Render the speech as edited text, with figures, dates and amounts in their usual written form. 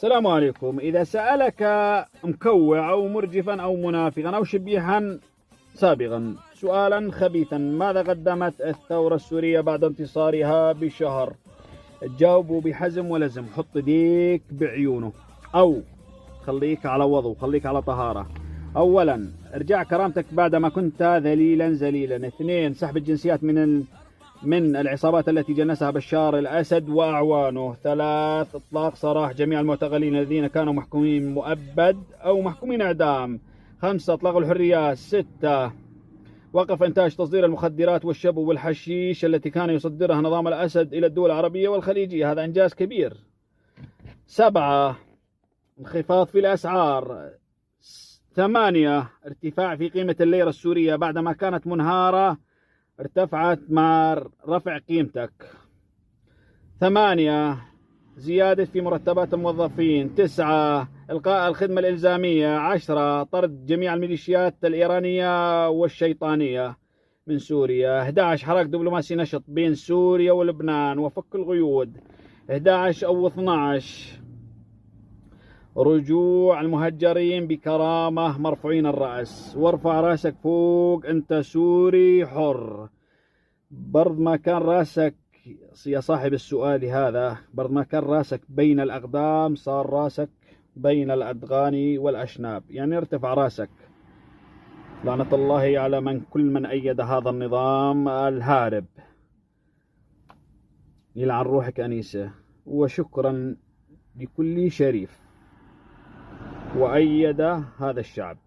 السلام عليكم. إذا سألك مكوع أو مرجفا أو منافقا أو شبيحا سابقا سؤالا خبيثا، ماذا قدمت الثورة السورية بعد انتصارها بشهر؟ تجاوبوا بحزم ولزم، حط ديك بعيونه، أو خليك على وضوء، خليك على طهارة. أولا، ارجع كرامتك بعدما كنت ذليلا ذليلا. اثنين، سحب الجنسيات من العصابات التي جنسها بشار الأسد وأعوانه. ثلاث، إطلاق سراح جميع المعتقلين الذين كانوا محكومين مؤبد أو محكومين إعدام. خمسة، إطلاق الحريات. ستة، وقف إنتاج تصدير المخدرات والشبو والحشيش التي كان يصدرها نظام الأسد إلى الدول العربية والخليجية، هذا إنجاز كبير. سبعة، انخفاض في الأسعار. ثمانية، ارتفاع في قيمة الليرة السورية بعدما كانت منهارة، ارتفعت مع رفع قيمتك. ثمانية، زيادة في مرتبات الموظفين. تسعة، إلغاء الخدمة الإلزامية. عشرة، طرد جميع الميليشيات الإيرانية والشيطانية من سوريا. 11، حراك دبلوماسي نشط بين سوريا ولبنان وفك القيود. 11 أو 12، رجوع المهجرين بكرامة مرفوعين الرأس. وارفع راسك فوق، أنت سوري حر. برض ما كان راسك يا صاحب السؤال هذا، برض ما كان راسك بين الأقدام صار راسك بين الأدغان والأشناب، يعني ارتفع راسك. لعنة الله على كل من أيد هذا النظام الهارب. يلعن روحك أنيسة. وشكرا لكل شريف وأيد هذا الشعب.